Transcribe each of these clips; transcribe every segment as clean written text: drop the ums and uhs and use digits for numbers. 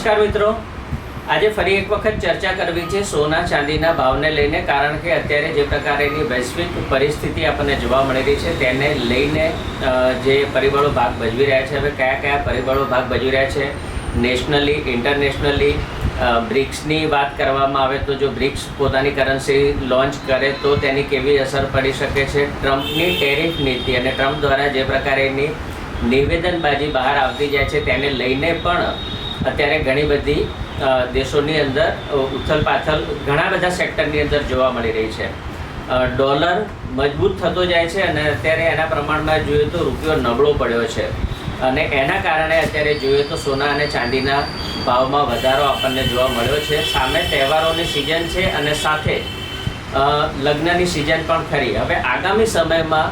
નમસ્કાર મિત્રો, આજે ફરી એક વખત ચર્ચા કરવી છે સોના ચાંદીના ભાવને લઈને, કારણ કે અત્યારે જે પ્રકારેની વૈશ્વિક પરિસ્થિતિ આપણને જોવા મળી રહી છે તેને લઈને જે પરિબળો ભાગ ભજવી રહ્યા છે, હવે કયા કયા પરિબળો ભાગ ભજવી રહ્યા છે નેશનલી, ઇન્ટરનેશનલી. બ્રિક્સની વાત કરવામાં આવે તો જો બ્રિક્સ પોતાની કરન્સી લોન્ચ કરે તો તેની કેવી અસર પડી શકે છે, ટ્રમ્પની ટેરિફ નીતિ અને ટ્રમ્પ દ્વારા જે પ્રકારેની નિવેદનબાજી બહાર આવતી જાય છે તેને લઈને પણ અત્યારે ઘણી બધી દેશોની અંદર ઉથલપાથલ ઘણા બધા સેક્ટરની અંદર જોવા મળી રહી છે. ડોલર મજબૂત થતો જાય છે અને અત્યારે એના પ્રમાણમાં જોઈએ તો રૂપિયો નબળો પડ્યો છે અને એના કારણે અત્યારે જોઈએ તો સોના અને ચાંદીના ભાવમાં વધારો આપણને જોવા મળ્યો છે. સામે તહેવારોની સિઝન છે અને સાથે લગ્નની સિઝન પણ ખરી. હવે આગામી સમયમાં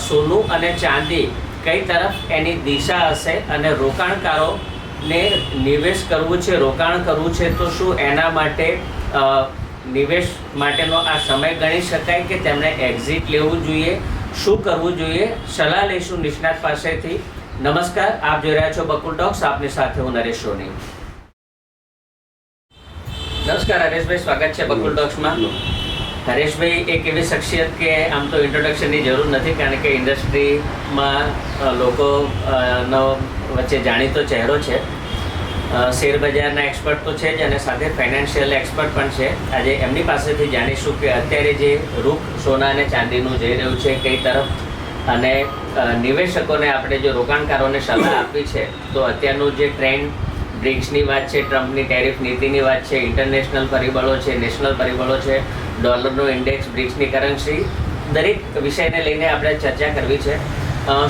સોનું અને ચાંદી કઈ તરફ એની દિશા હશે અને રોકાણકારોને નિવેશ કરવું છે, રોકાણ કરવું છે તો શું એના માટે નિવેશ માટેનો આ સમય ગણી શકાય કે તેમણે એક્ઝિટ લેવું જોઈએ, શું કરવું જોઈએ, સલાહ લઈશું નિષ્ણાત પાસેથી. નમસ્કાર, આપ જોઈ રહ્યા છો બકુલ ટોક્સ, આપની સાથે હું નરેશ સોની. નમસ્કાર હરેશભાઈ, સ્વાગત છે બકુલ ટોક્સમાં. હરેશભાઈ એક એવી શખ્સિયત કે આમ તો ઇન્ટ્રોડક્શનની જરૂર નથી, કારણ કે ઇન્ડસ્ટ્રીમાં લોકોનો વચ્ચે જાણીતો ચહેરો છે. શેર બજારના એક્સપર્ટ તો છે જ અને સાથે ફાઇનાન્શિયલ એક્સપર્ટ પણ છે. આજે એમની પાસેથી જાણીશું કે અત્યારે જે રૂખ સોના અને ચાંદીનું જઈ રહ્યું છે કઈ તરફ, અને નિવેશકોને આપણે જો રોકાણકારોને સલાહ આપી છે તો અત્યારનું જે ટ્રેન્ડ, બ્રિક્સની વાત છે, ટ્રમ્પની ટેરિફ નીતિની વાત છે, ઇન્ટરનેશનલ પરિબળો છે, નેશનલ પરિબળો છે, ડોલરનો ઇન્ડેક્સ, બ્રિક્સની કરન્સી, દરેક વિષયને લઈને આપણે ચર્ચા કરવી છે.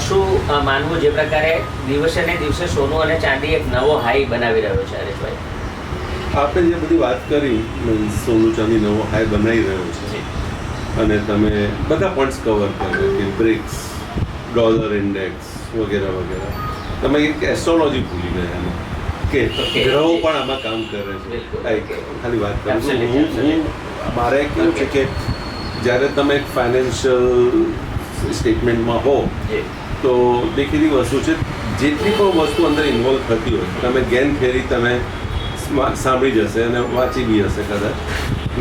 શું માનવું જે પ્રકારે દિવસે ને દિવસે સોનું અને ચાંદી એક નવો હાઈ બનાવી રહ્યો છે હરેશભાઈ? આપણે જે બધી વાત કરી, સોનું ચાંદી નવો હાઈ બનાવી રહ્યો છે અને તમે બધા પોઈન્ટ્સ કવર કર્યા કે બ્રિક્સ, ડોલર ઇન્ડેક્સ વગેરે વગેરે. તમે એક એસ્ટ્રોલોજી ભૂલી ગયા એમાં કે ગ્રહો પણ આમાં કામ કરે છે. ખાલી વાત કરું, મારે કેવું છે કે જ્યારે તમે એક ફાઇનાન્શિયલ સ્ટેટમેન્ટમાં હો તો દેખીતી વસ્તુ છે, જેટલી પણ વસ્તુ અંદર ઇન્વોલ્વ થતી હોય, તમે ગેમ થિયરી તમે સાંભળી જશે અને વાંચી બી હશે કદાચ.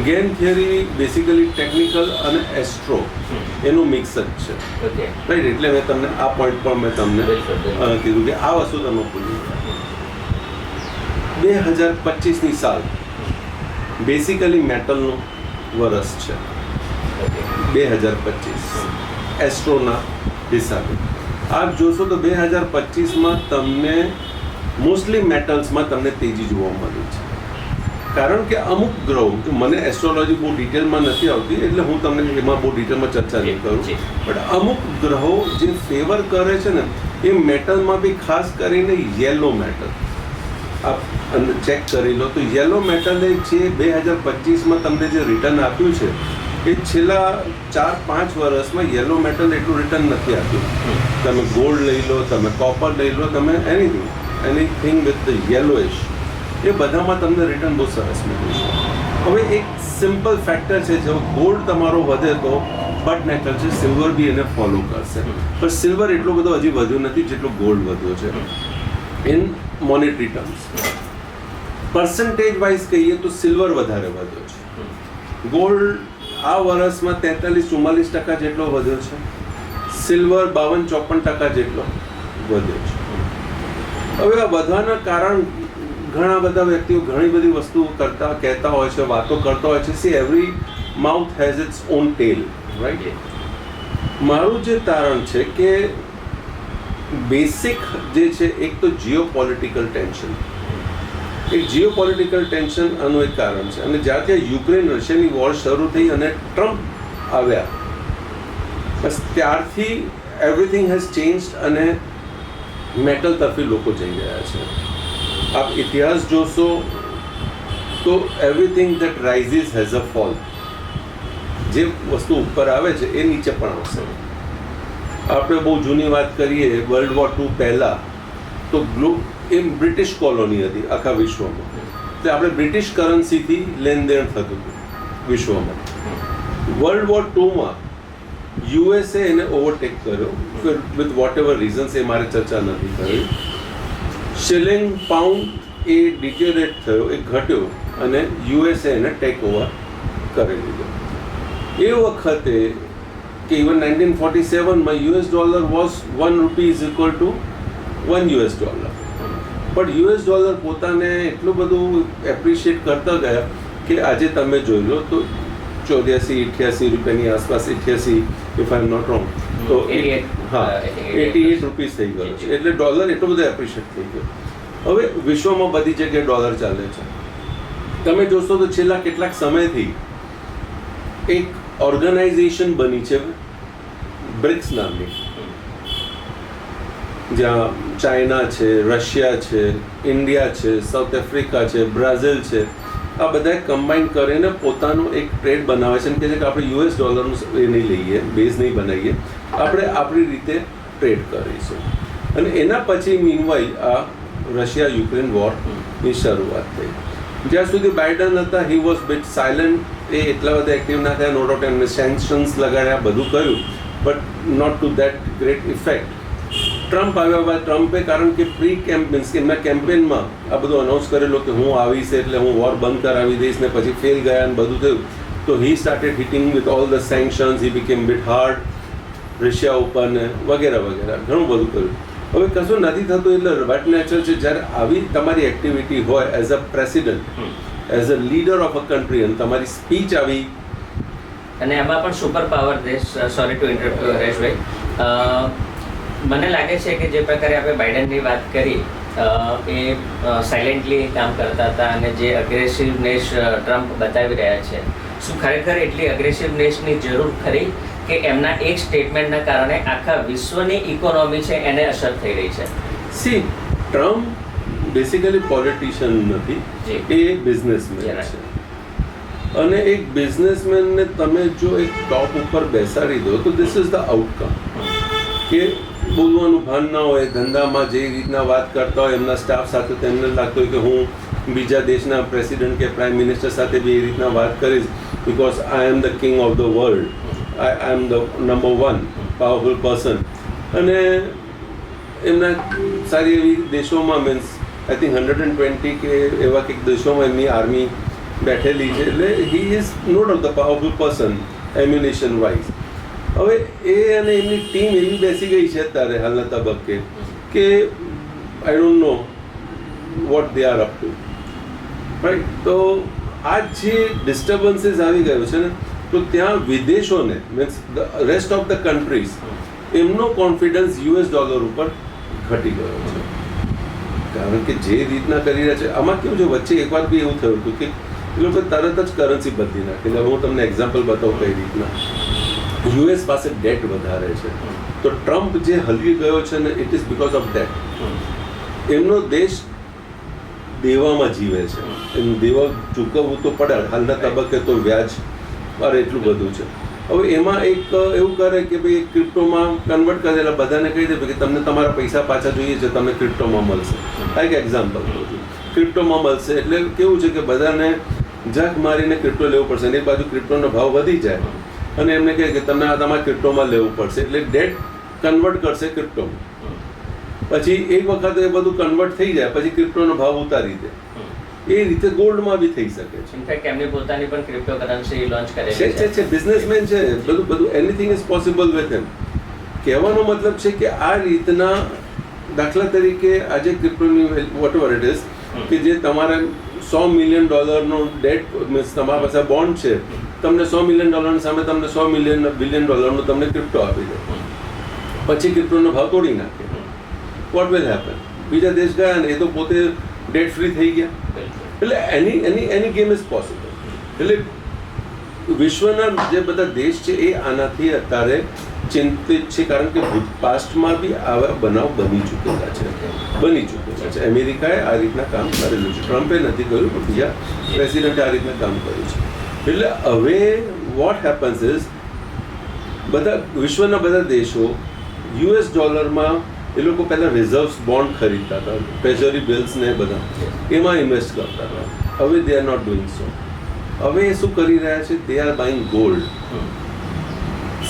ગેમ થિયરી બેસિકલી ટેકનિકલ અને એસ્ટ્રો એનું મિક્સ જ છે, રાઈટ? એટલે મેં તમને આ પોઈન્ટ પર મેં તમને કીધું કે આ વસ્તુ તમે ભૂલી. 2025ની સાલ બેસિકલી મેટલનું વરસ છે. 2025 એસ્ટ્રોના હિસાબે આપ જોશો તો 2025માં તમને મોસ્ટલી મેટલ્સમાં તમને તેજી જોવા મળી છે. કારણ કે અમુક ગ્રહો, મને એસ્ટ્રોલોજી બહુ ડિટેલમાં નથી આવતી એટલે હું તમને એમાં બહુ ડિટેલમાં ચર્ચા નહીં કરું, બટ અમુક ગ્રહો જે ફેવર કરે છે ને એ મેટલમાં બી ખાસ કરીને યેલો મેટલ આપ ચેક કરી લો તો યેલો મેટલે જે 2025માં તમને જે રિટર્ન આપ્યું છે એ છેલ્લા 4-5 વર્ષમાં યેલો મેટલ એટલું રિટર્ન નથી આપ્યું. તમે ગોલ્ડ લઈ લો, તમે કોપર લઈ લો, તમે એનીથિંગ વિથ ધ યેલોઇશ, એ બધામાં તમને રિટર્ન બહુ સરસ મળ્યું છે. હવે એક સિમ્પલ ફેક્ટર છે, જો ગોલ્ડ તમારો વધે તો બટ નેચરલ છે, સિલ્વર બી એને ફોલો કરશે, પણ સિલ્વર એટલો બધો હજી વધ્યો નથી જેટલો ગોલ્ડ વધ્યો છે. In monetary terms percentage wise કહીએ તો સિલ્વર વધારે વધ્યો છે. ગોલ્ડ આ વર્ષમાં 43-44% જેટલો વધ્યો છે, સિલ્વર 52-54% જેટલો વધ્યો છે. હવે આ વધવાના કારણ ઘણા બધા વ્યક્તિઓ ઘણી બધી વસ્તુઓ કહેતા હોય છે, વાતો કરતા હોય છે. See every mouth has its own tale, right? મારું જે તારણ છે કે બેસિક જે છે, એક તો જીઓપોલિટિકલ ટેન્શન. એક જીઓપોલિટિકલ ટેન્શન આનું એક કારણ છે. અને જ્યારથી યુક્રેન રશિયાની વોર શરૂ થઈ અને ટ્રમ્પ આવ્યા, બસ ત્યારથી એવરીથિંગ હેઝ ચેન્જડ અને મેટલ તરફી લોકો જઈ રહ્યા છે. આપ ઇતિહાસ જોશો તો everything that rises has a fall. જે વસ્તુ ઉપર આવે છે એ નીચે પણ આવશે. આપણે બહુ જૂની વાત કરીએ, વર્લ્ડ વોર II પહેલાં તો એ બ્રિટિશ કોલોની હતી આખા વિશ્વમાં, એટલે આપણે બ્રિટિશ કરન્સીથી લેનદેન થતું હતું વિશ્વમાં. વર્લ્ડ વોર IIમાં યુએસએ એને ઓવરટેક કર્યો વિથ વોટ એવર રીઝન્સ, એ મારે ચર્ચા નથી કરી. શિલિંગ, પાઉન્ડ એ ડિટેરેટ થયો, એ ઘટ્યો અને યુએસએ એને ટેક ઓવર કરી લીધો. એ વખતે કે ઇવન 1947માં યુએસ ડોલર વોઝ $1 પણ યુએસ ડોલર પોતાને એટલું બધું એપ્રિશિએટ કરતા ગયા કે આજે તમે જોઈ લો તો 84-88 રૂપિયાની આસપાસ, 88 if I am not wrong, તો 88 રૂપીસ થઈ ગયો છે. એટલે ડોલર એટલો બધો એપ્રિશિએટ થઈ ગયો. હવે વિશ્વમાં બધી જગ્યાએ ડોલર ચાલે છે. તમે જોશો તો છેલ્લા કેટલાક સમયથી એક ઓર્ગેનાઇઝેશન બની છે બ્રિક્સ નામની, જ્યાં ચાઇના છે, રશિયા છે, ઇન્ડિયા છે, સાઉથ આફ્રિકા છે, બ્રાઝિલ છે, આ બધા કમ્બાઈન કરીને પોતાનું એક ટ્રેડ બનાવે છે અને કહે છે કે આપણે યુએસ ડોલરનું એ નહીં લઈએ, બેઝ નહીં બનાવીએ, આપણે આપણી રીતે ટ્રેડ કરીશું. અને એના પછી મીનવાઇલ આ રશિયા યુક્રેન વોરની શરૂઆત થઈ. જ્યાં સુધી બાઇડન હતા, હી વોઝ બિટ સાયલન્ટ, એ એટલા બધા એક્ટિવ ના થયા, નો ડાઉટ એમને સેન્કશન્સ લગાડ્યા, બધું કર્યું, but not to that great effect. Trump આવ્યા બાદ ટ્રમ્પે, કારણ કે પ્રી કેમ્પેન્સ કે એમના કેમ્પેનમાં આ બધું અનાઉન્સ કરેલો કે હું આવીશ એટલે હું વોર બંધ કરાવી દઈશ, ને પછી ફેલ ગયા અને બધું થયું, તો he started hitting with all the sanctions, he became bit hard, Russia ઉપર ને વગેરે વગેરે ઘણું બધું કર્યું. હવે કશું નથી થતું, એટલે વોટ નેચર છે જ્યારે આવી તમારી એક્ટિવિટી હોય as a president, as a leader of a country, અને તમારી સ્પીચ આવી, અને એમાં પણ સુપર પાવર દેશ, સોરી ટુ ઇન્ટરપ્ટ હરેશભાઈ, મને લાગે છે કે જે પ્રકારે આપણે બાઇડનની વાત કરી, એ સાયલેન્ટલી કામ કરતા હતા અને જે અગ્રેસિવનેસ ટ્રમ્પ બતાવી રહ્યા છે, શું ખરેખર એટલી અગ્રેસિવનેસની જરૂર ખરી કે એમના એક સ્ટેટમેન્ટના કારણે આખા વિશ્વની ઇકોનોમી છે એને અસર થઈ રહી છે? સી, ટ્રમ્પ બેસિકલી પોલિટિશિયન નથી, એ બિઝનેસમેન છે. અને એક બિઝનેસમેનને તમે જો એક ટોપ ઉપર બેસાડી દો તો ધીસ ઇઝ ધ આઉટકમ, કે બોલવાનું ભાન ના હોય, ધંધામાં જે રીતના વાત કરતા હોય એમના સ્ટાફ સાથે, તેમને લાગતું હોય કે હું બીજા દેશના પ્રેસિડન્ટ કે પ્રાઇમ મિનિસ્ટર સાથે બી એ રીતના વાત કરીશ, because I am the king of the world, I am the number 1 powerful person. અને એમના સારી એવી દેશોમાં, મીન્સ આઈ થિંક 120 કે એવા કંઈક દેશોમાં એમની આર્મી બેઠેલી છે, એટલે he is no doubt the powerful person ammunition wise. હવે એ અને એમની ટીમ એવી બેસી ગઈ છે અત્યારે હાલના તબક્કે કે I don't know what they are up to, right. તો આ જે ડિસ્ટર્બન્સીસ આવી ગયો છે ને, તો ત્યાં વિદેશોને, means the rest of the countries, એમનો કોન્ફિડન્સ યુએસ ડોલર ઉપર ઘટી ગયો છે. કારણ કે જે રીતના કરી રહ્યા છે, આમાં કેવું છે, વચ્ચે એકવાર બી એવું થયું હતું કે એ લોકો તરત જ કરન્સી બદલી નાખે. એટલે હું તમને એક્ઝામ્પલ બતાવું કઈ રીતના. યુએસ પાસે ડેટ વધારે છે, તો ટ્રમ્પ જે હલી ગયો છે ને, it is because of date. એમનો દેશ દેવામાં જીવે છે, એમ દેવા ચૂકવવું તો પડે હાલના તબક્કે, તો વ્યાજ પર એટલું બધું છે. હવે એમાં એક એવું કરે કે ભાઈ ક્રિપ્ટોમાં કન્વર્ટ કરે, એટલે બધાને કહી દે કે તમને તમારા પૈસા પાછા જોઈએ છે, તમને ક્રિપ્ટોમાં મળશે. આ એક એક્ઝામ્પલ કહું છું, ક્રિપ્ટોમાં મળશે. એટલે કેવું છે કે બધાને જાક મારીને ક્રિપ્ટો લેવું પડશે, અને એક બાજુ ક્રિપ્ટોનો ભાવ વધી જાય અને એમને કહે કે તમને આ તમારે ક્રિપ્ટોમાં લેવું પડશે, એટલે ડેટ કન્વર્ટ કરશે ક્રિપ્ટોમાં. પછી એક વખત એ બધું કન્વર્ટ થઈ જાય, પછી ક્રિપ્ટોનો ભાવ ઉતારી દે. એ રીતે ગોલ્ડમાં બી થઈ શકે છે. ઇનફેક્ટ એમની પોતાની પણ ક્રિપ્ટોકરન્સી લોન્ચ કરેલી છે. બિઝનેસમેન છે, બધું એનીથિંગ ઇઝ પોસિબલ વિથ એમ. કહેવાનો મતલબ છે કે આ રીતના, દાખલા તરીકે આજે ક્રિપ્ટોની વોટ એવર ઇટ ઇઝ, કે જે તમારે $100 મિલિયન ડેટ, મીન્સ તમારા પાસે બોન્ડ છે, તમને $100 મિલિયન સામે તમને $100 બિલિયન તમને ક્રિપ્ટો આપી દે, પછી ક્રિપ્ટોનો ભાવ તોડી નાખે. What will happen? બીજા દેશ ગયા ને એ તો પોતે ડેટ ફ્રી થઈ ગયા. એટલે એની ગેમ ઇઝ પોસિબલ. એટલે વિશ્વના જે બધા દેશ છે એ આનાથી અત્યારે ચિંતિત છે, કારણ કે પાસ્ટમાં બી આવા બનાવ બની ચૂકેલા છે. અમેરિકાએ આ રીતના કામ કરેલું છે, ટ્રમ્પે નથી કર્યું, પણ બીજા પ્રેસિડન્ટે આ રીતના કામ કર્યું છે. એટલે હવે વોટ હેપન્સ ઇઝ, બધા વિશ્વના બધા દેશો યુએસ ડોલરમાં, એ લોકો પહેલાં રિઝર્વ્સ બોન્ડ ખરીદતા હતા, ટ્રેઝરી બિલ્સ ને બધા, એમાં ઇન્વેસ્ટ કરતા હતા. હવે they are not doing so. હવે એ શું કરી રહ્યા છે? They are buying gold.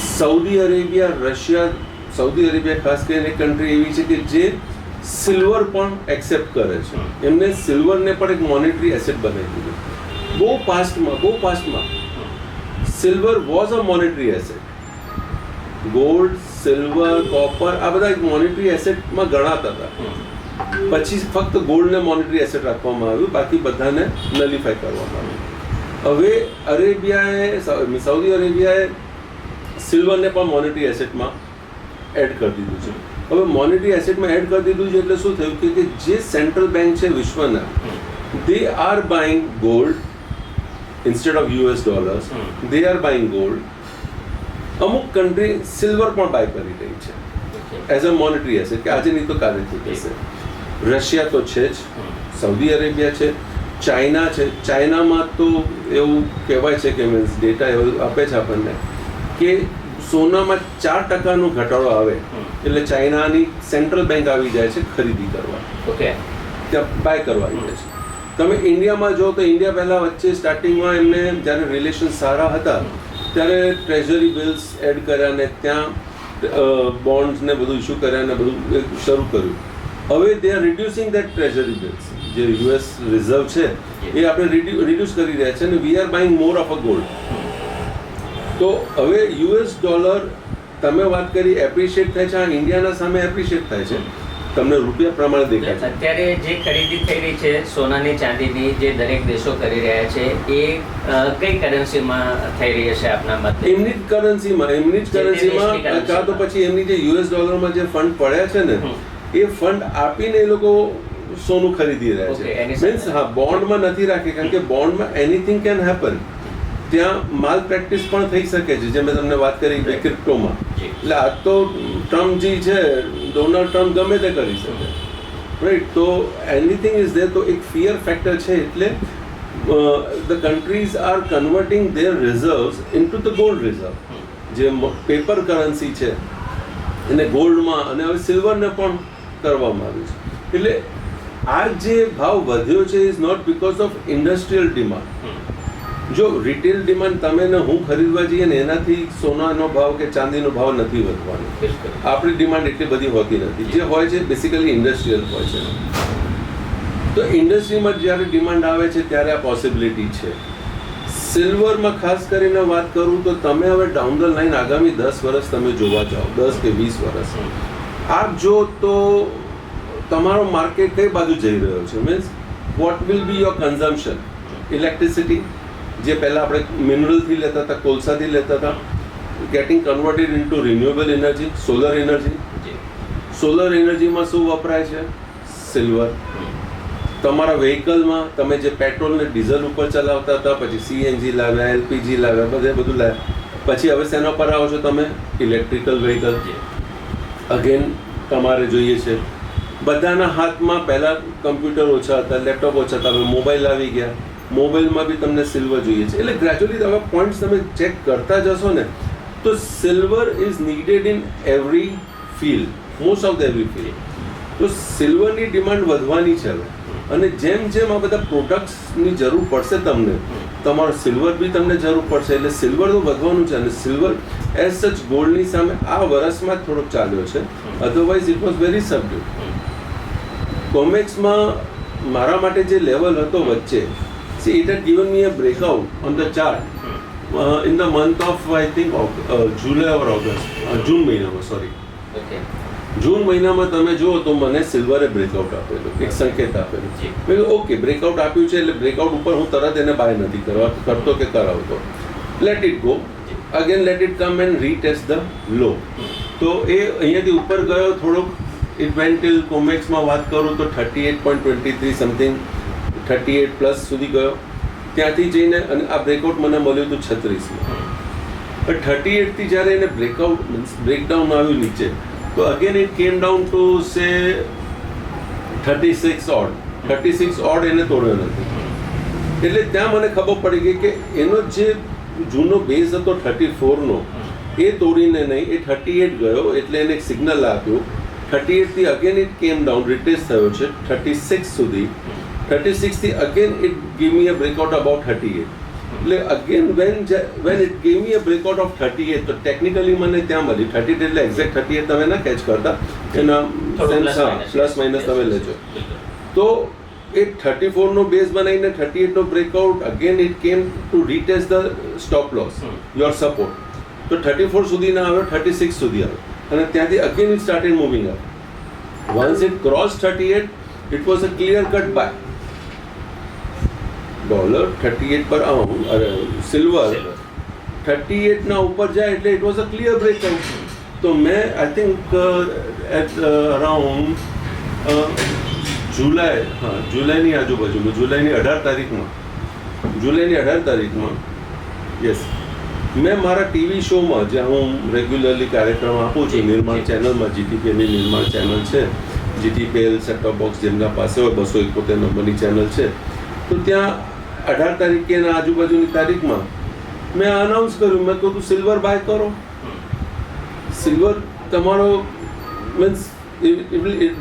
Saudi Arabia, Russia, Saudi Arabia ખાસ કરીને એક કન્ટ્રી એવી છે કે જે સિલ્વર પણ એક્સેપ્ટ કરે છે. એમને સિલ્વરને પણ એક મોનેટરી એસેટ બનાવી દીધું. બહુ પાસ્ટમાં silver was a monetary asset. Gold, silver, copper આ બધા એક મોનેટરી એસેટમાં ગણાતા હતા. પછી ફક્ત ગોલ્ડને મોનેટરી એસેટ રાખવામાં આવ્યું, બાકી બધાને નલિફાય કરવામાં આવ્યું. હવે સાઉદી અરેબિયાએ સિલ્વરને પણ મોનેટરી એસેટમાં એડ કરી દીધું છે. હવે મોનેટરી એસેટમાં એડ કરી દીધું છે એટલે શું થયું કે જે સેન્ટ્રલ બેંક છે વિશ્વના, દે are buying gold instead of US dollars, they are buying gold. અમુક કન્ટ્રી સિલ્વર પણ બાય કરી રહી છે એઝ અ મોનેટરી એસેટ, કે આજે નહીં તો કાલે થઈ જશે. રશિયા તો છે જ, સાઉદી અરેબિયા છે, ચાઇના છે. ચાઇનામાં તો એવું કહેવાય છે કે મીન્સ ડેટા એવું આપે છે આપણને કે સોનામાં 4% ઘટાડો આવે એટલે ચાઇનાની સેન્ટ્રલ બેંક આવી જાય છે ખરીદી કરવા. ત્યાં બાય કરવા આવી જાય છે. તમે ઇન્ડિયામાં જો તો ઇન્ડિયા પહેલાં વચ્ચે સ્ટાર્ટિંગમાં એમને જ્યારે રિલેશન સારા હતા ત્યારે ટ્રેઝરી બિલ્સ એડ કર્યા ને ત્યાં બોન્ડ્સ ને બધું ઇસ્યુ કર્યા ને બધું શરૂ કર્યું. હવે they R reducing that treasury bills. જે US રિઝર્વ છે એ આપણે રિડ્યુસ કરી રહ્યા છે અને we are buying more of a gold. તો હવે US ડોલર તમે વાત કરી એપ્રિશિએટ થાય છે, આ ઇન્ડિયાના સામે એપ્રિશિએટ થાય છે. તમને રૂપિયા પ્રમાણે દેખાય છે. અત્યારે જે ખરીદી થઈ રહી છે સોનાની ચાંદીની, જે દરેક દેશો કરી રહ્યા છે, એ કઈ કરન્સીમાં થઈ રહી હશે આપના મતે? એમની જ કરન્સીમાં કાં તો પછી એમની જે US ડોલરમાં જે ફંડ પડ્યા છે ને એ ફંડ આપીને એ લોકો સોનું ખરીદી રહ્યા છે. મીન્સ હા, બોન્ડમાં નથી રાખી, કારણ કે બોન્ડમાં એનીથિંગ કેન હેપન. ત્યાં માલ પ્રેક્ટિસ પણ થઈ શકે છે, જે મેં તમને વાત કરી ક્રિપ્ટોમાં. એટલે આ તો ટ્રમ્પ જે છે, ડોનાલ્ડ ટ્રમ્પ ગમે તે કરી શકે, રાઈટ? તો એનીથિંગ ઇઝ દેર. તો એક ફિયર ફેક્ટર છે. એટલે the countries are converting their reserves into the gold reserve. જે પેપર કરન્સી છે એને ગોલ્ડમાં અને હવે સિલ્વરને પણ કરવામાં આવ્યું છે. એટલે આ જે ભાવ વધ્યો છે is not because of industrial demand. જો રિટેલ ડિમાન્ડ તમે ને હું ખરીદવા જઈએ ને એનાથી સોનાનો ભાવ કે ચાંદીનો ભાવ નથી વધવાનો. આપણી ડિમાન્ડ એટલી બધી હોતી નથી. જે હોય છે બેસિકલી ઇન્ડસ્ટ્રીયલ હોય છે. તો ઇન્ડસ્ટ્રીમાં જ્યારે ડિમાન્ડ આવે છે ત્યારે આ પોસિબિલિટી છે. સિલ્વરમાં ખાસ કરીને વાત કરું તો તમે હવે ડાઉન ધ લાઈન આગામી 10 વર્ષ તમે જોવા જાઓ, 10 કે 20 વર્ષ આપ જો તો તમારો માર્કેટ કઈ બાજુ જઈ રહ્યો છે? Means what will be your consumption? Electricity જે પહેલાં આપણે મિનરલથી લેતા હતા, કોલસાથી લેતા હતા, getting converted into renewable energy, solar energy. Solar એનર્જીમાં શું વપરાય છે? સિલ્વર. તમારા વ્હીકલમાં તમે જે પેટ્રોલ ને ડીઝલ ઉપર ચલાવતા હતા, પછી CNG લાવ્યા, LPG લાવ્યા, બધું લાવ્યા. પછી હવે શેના પર આવો છો તમે? Electrical vehicle. અગેન તમારે જોઈએ છે બધાના હાથમાં પહેલાં કમ્પ્યુટર ઓછા હતા, લેપટોપ ઓછા હતા, હવે મોબાઈલ આવી ગયા. મોબાઈલમાં બી તમને સિલ્વર જોઈએ છે. એટલે ગ્રેજ્યુઅલી તમે પોઈન્ટ્સ તમે ચેક કરતા જશો ને તો silver is needed in every field, most of the every field. તો સિલ્વરની ડિમાન્ડ વધવાની છે હવે. અને જેમ જેમ આ બધા પ્રોડક્ટ્સની જરૂર પડશે તમને, તમારો સિલ્વર બી તમને જરૂર પડશે. એટલે સિલ્વર તો વધવાનું છે. અને સિલ્વર એઝ સચ ગોલ્ડની સામે આ વર્ષમાં જ થોડોક ચાલ્યો છે, અધરવાઇઝ ઇટ વોઝ વેરી સબડ્યુડ. કોમેક્સમાં મારા માટે જે લેવલ હતો વચ્ચે, see it had given me a breakout on the chart in the month of I think July or August, June મહિનામાં, sorry. જૂન મહિનામાં તમે જુઓ તો મને સિલ્વરે બ્રેકઆઉટ આપેલું, એક સંકેત આપેલું. મેં કીધું ઓકે, બ્રેકઆઉટ આપ્યું છે એટલે બ્રેકઆઉટ ઉપર હું તરત એને બાય નથી કરતો કે કરાવતો. Let it go, again let it come and retest the low. તો એ અહીંયાથી ઉપર ગયો થોડોક. ઇટ વેન્ટ ટિલ કોમેક્સમાં વાત કરું તો 38.23 સમથિંગ, 38 પ્લસ સુધી ગયો. ત્યાંથી જઈને અને આ બ્રેકઆઉટ મને મળ્યું હતું 36માં. પણ 38 થી જ્યારે એને બ્રેકઆઉટ મીન્સ બ્રેકડાઉન આવ્યું નીચે, તો અગેન ઇટ કેમ down to say 36 odd. 36 odd એને તોડ્યો નથી. એટલે ત્યાં મને ખબર પડી ગઈ કે એનો જે જૂનો બેઝ હતો 34નો એ તોડીને નહીં, એ 38 ગયો. એટલે એને એક સિગ્નલ આપ્યું. 38 થી અગેન ઇટ કેમ ડાઉન, રિટેસ્ટ થયો છે 36 સુધી. 36 થી again it give me a breakout about 38. એટલે again when it give me a breakout of 38, તો ટેકનિકલી મને ત્યાં મળી 38 એટલે એક્ઝેક્ટ 38 તમે ના કેચ કરતા, એના થોડું પ્લસ માઇનસ તમે લેજો. બિલકુલ. તો એ 34 નો બેઝ બનાવીને 38 નો breakout again it came to retest the stop loss your support. તો 34 સુધી ના આવ્યો, 36 સુધી આવ્યો અને ત્યાંથી again it started moving up. Once it cross 38 it was a clear cut buy. Dollar 38 પર સિલ્વર 38 ના ઉપર જાય એટલે it was a clear breakout. તો મેં આઈ થિંક એટ અરાઉન્ડ જુલાઈની આજુબાજુમાં, જુલાઈની 18 તારીખમાં યસ, મેં મારા ટીવી શોમાં, જ્યાં હું રેગ્યુલરલી કાર્યક્રમ આપું છું નિર્માણ ચેનલમાં, જીટીપીએલની નિર્માણ ચેનલ છે, જીટીપીએલ સેટટોપ બોક્સ જેમના પાસે હોય 271 નંબરની ચેનલ છે, તો ત્યાં 18 તારીખેના આજુબાજુની તારીખમાં મેં અનાઉન્સ કર્યું, મેં કહ્યું સિલ્વર બાય કરો. સિલ્વર તમારો મીન્સ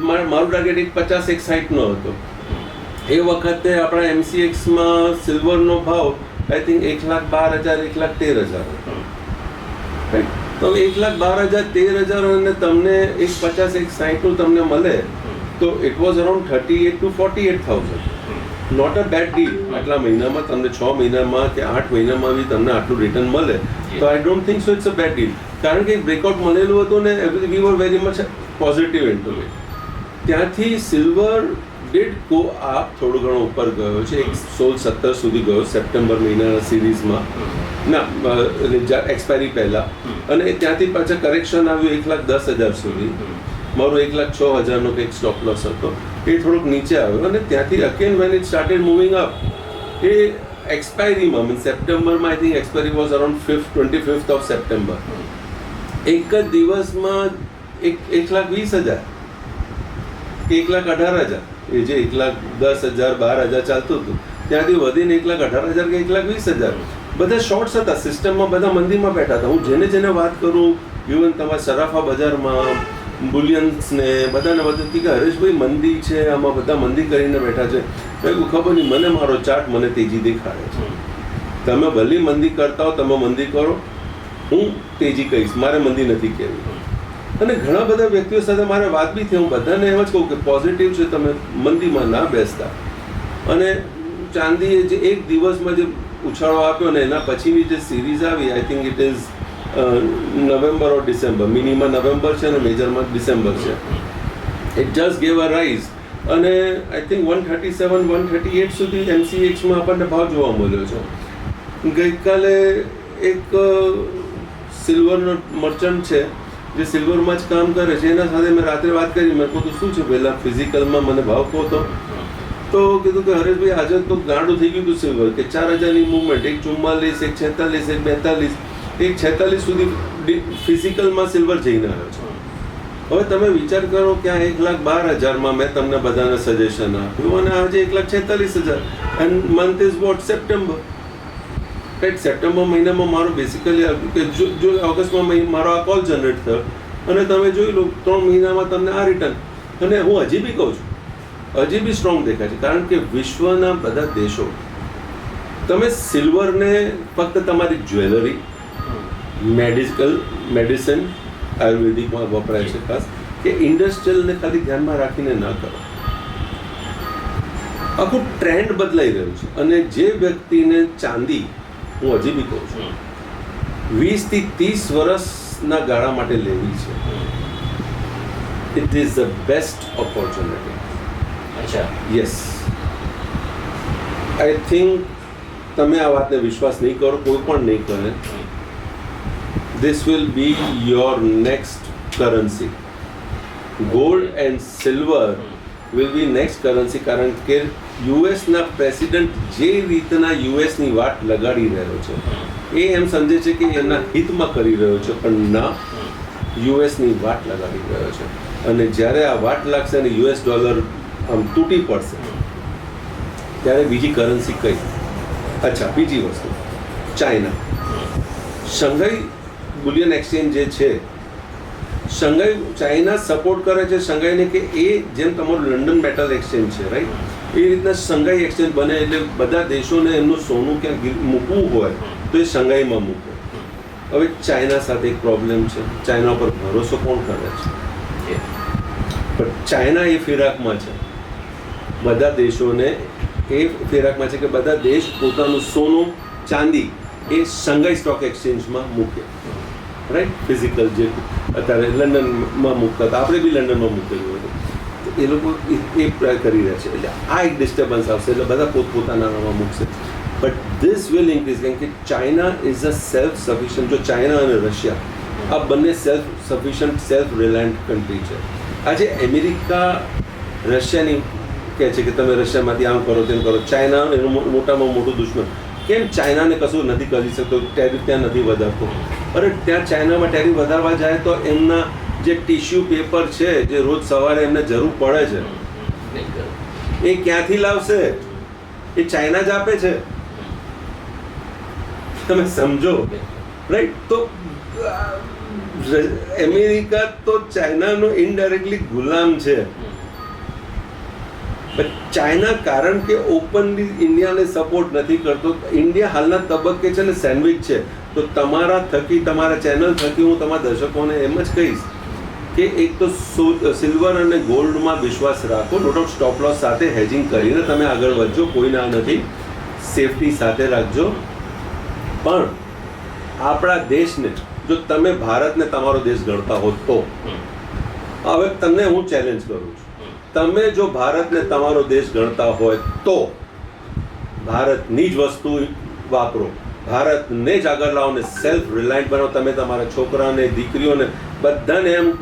મારું ટાર્ગેટ 50-60 નો હતો. એ વખતે આપણા એમસીએક્સમાં સિલ્વરનો ભાવ આઈ થિંક 1,12,000 1,13,000 હતો. તો 1,12,000 13,000 અને તમને 50-60 નું તમને મળે તો it was around 38,000 to 48,000. Not a bad deal. આટલા મહિનામાં તમને 6 મહિનામાં કે 8 મહિનામાં બી તમને આટલું રિટર્ન મળે તો I don't think so it's a bad deal. કારણ કે બ્રેકઆઉટ મળેલું હતું ને we were very much positive into it. ત્યાંથી સિલ્વર ડીડ ગો અપ, થોડું ઘણો ઉપર ગયો છે, 16-17 સુધી ગયો સપ્ટેમ્બર મહિનાના સિરીઝમાં, ના એક્સપાયરી પહેલાં, અને ત્યાંથી પાછા કરેક્શન આવ્યું 1,10,000 સુધી. મારો 1,06,000નો કંઈક સ્ટોપ લોસ હતો, એ થોડુંક નીચે આવ્યો અને ત્યાંથી again when it started moving up, એ એક્સપાયરીમાં મીન્સ સપ્ટેમ્બરમાં, I think expiry was around 25th of September. એક જ દિવસમાં 1,20,000 કે 1,18,000, એ જે 1,10,000 12,000 ચાલતું હતું ત્યાંથી વધીને 1,18,000 કે 1,20,000. બધા શોર્ટ્સ હતા સિસ્ટમમાં, બધા મંદીમાં બેઠા હતા. હું જેને વાત કરું, ઇવન તમારા સરાફા બજારમાં બુલિયન્સને બધાને બધું કે હરેશભાઈ મંદી છે, આમાં બધા મંદી કરીને બેઠા છે. મેં ખબર નહીં, મને મારો ચાર્ટ મને તેજી દેખાડે છે. તમે ભલે મંદી કરતા હો, તમે મંદી કરો, હું તેજી કહીશ, મારે મંદી નથી કહેવી. અને ઘણા બધા વ્યક્તિઓ સાથે મારે વાત બી થઈ, હું બધાને એમ જ કહું કે પોઝિટિવ છે, તમે મંદીમાં ના બેસતા. અને ચાંદીએ જે એક દિવસમાં જે ઉછાળો આપ્યો ને એના પછીની જે સિરીઝ આવી, I think it is November or December, મિનિમાં નવેમ્બર છે અને મેજરમાં ડિસેમ્બર છે, it just gave a rise. અને આઈ થિંક 137-138 સુધી એમસીએક્સમાં આપણને ભાવ જોવા મળ્યો છે. ગઈકાલે એક સિલ્વરનો મર્ચન્ટ છે જે સિલ્વરમાં જ કામ કરે છે, એના સાથે મેં રાત્રે વાત કરી. મેં કહું શું છે પહેલાં ફિઝિકલમાં મને ભાવ કહો તો કીધું કે હરેશભાઈ આજે તો ગાંડું થઈ ગયું હતું સિલ્વર, કે 4,000ની મૂવમેન્ટ, 1,44, 1,46, 1,42, 1,46 સુધી ફિઝિકલમાં સિલ્વર જઈને આવ્યો છે. હવે તમે વિચાર કરો કે આ 1,12,000માં મેં તમને બધાને સજેશન આપ્યું અને આજે 1,46,000 and month is what September. Right, September મહિનામાં મારો બેસિકલી કે જો ઓગસ્ટમાં મારો આ કોલ જનરેટ થયો અને તમે જોઈ લો 3 મહિનામાં તમને આ રિટર્ન. અને હું હજી બી કહું છું, હજી બી સ્ટ્રોંગ દેખાય છે, કારણ કે વિશ્વના બધા દેશો, તમે સિલ્વરને ફક્ત તમારી જ્વેલરી, મેડિસિન, આયુર્વેદિકમાં વપરાય છે ખાસ, કે ઇન્ડસ્ટ્રીયલને ખાલી ધ્યાનમાં રાખીને ના કરો. આખું ટ્રેન્ડ બદલાઈ રહ્યું છે. અને જે વ્યક્તિને ચાંદી, હું હજી બી કહું છું, 20 થી 30 વર્ષના ગાળા માટે લેવી છે, it is the best opportunity. અચ્છા, યસ, આઈ થિંક તમે આ વાતને વિશ્વાસ નહીં કરો, કોઈ પણ નહીં કરે, this will be your next currency. Gold and silver will be next currency, કારણ કે યુએસના પ્રેસિડન્ટ જે રીતના યુએસની વાટ લગાડી રહ્યો છે, એ એમ સમજે છે કે એના હિતમાં કરી રહ્યો છે, પણ ના, યુએસની વાટ લગાડી રહ્યો છે. અને જ્યારે આ વાટ લાગશે અને યુએસ ડોલર આમ તૂટી પડશે, ત્યારે બીજી કરન્સી કઈ? અચ્છા, બીજી વસ્તુ, ચાઇના. શંઘાઈ બુલિયન એક્સચેન્જ જે છે, શંઘાઈ ચાઇના સપોર્ટ કરે છે શંઘાઈને, કે એ જેમ તમારું લંડન મેટલ એક્સચેન્જ છે, રાઈટ, એ રીતના શંઘાઈ એક્સચેન્જ બને. એટલે બધા દેશોને એમનું સોનું ક્યાં મૂકવું હોય તો એ શંઘાઈમાં મૂકે. હવે ચાઇના સાથે એક પ્રોબ્લેમ છે, ચાઇના પર ભરોસો કોણ કરે છે? પણ ચાઇના એ ફિરાકમાં છે, બધા દેશોને એ ફિરાકમાં છે કે બધા દેશ પોતાનું સોનું ચાંદી એ શંઘાઈ સ્ટોક એક્સચેન્જમાં મૂકે, રાઈટ? ફિઝિકલ જે અત્યારે લંડનમાં મૂકતા હતા, આપણે બી લંડનમાં મૂકેલું હતું, એ લોકો એ કરી રહ્યા છે. એટલે આ એક ડિસ્ટર્બન્સ આવશે, એટલે બધા પોતપોતાનામાં મૂકશે. બટ ધીસ વિલ ઇન્ક્રીઝ, કેમ કે China is a self sufficient. જો ચાઇના અને રશિયા આ બંને self sufficient, self reliant country છે. આજે અમેરિકા રશિયાની કહે છે કે તમે રશિયામાંથી આમ કરો તેમ કરો. ચાઇના એનું મોટામાં મોટું દુશ્મન. કેમ ચાઇનાને કશું નથી કરી શકતો? ટેરિફ ત્યાં નથી વધારતો. અરે ત્યાં ચાઇનામાં ટેરિફ વધારવા જાય તો એમના જે ટિશ્યુ પેપર છે, જે રોજ સવારે એમને જરૂર પડે છે, એ ક્યાંથી લાવશે? એ ચાઇના જ આપે છે. તમે સમજો, રાઈટ? તો અમેરિકા તો ચાઇનાનો ઇનડાયરેક્ટલી ગુલામ છે. ચાઇના કારણ કે ઓપનલી ઇન્ડિયાને સપોર્ટ નથી કરતો. ઇન્ડિયા હાલના તબક્કે છે ને સેન્ડવિચ છે. તો તમારા થકી, તમારા ચેનલ થકી હું તમારા દર્શકોને એમ જ કહીશ કે એક તો સિલ્વર અને ગોલ્ડમાં વિશ્વાસ રાખો. નો ડાઉટ સ્ટોપ લોસ સાથે હેજિંગ કરીને તમે આગળ વધજો, કોઈ ના નથી. સેફટી સાથે રાખજો. પણ આપણા દેશને, જો તમે ભારતને તમારો દેશ ગણતા હો તો, હવે તમને હું ચેલેન્જ કરું છું, તમે જો ભારતને તમારો દેશ ગણતા હોય તો ભારતની જ વસ્તુ વાપરો, ભારતને જ આગળ લાવો ને સેલ્ફ રિલાયન્ટ બનાવો. તમે તમારા છોકરાને, દીકરીઓને બધાને એમ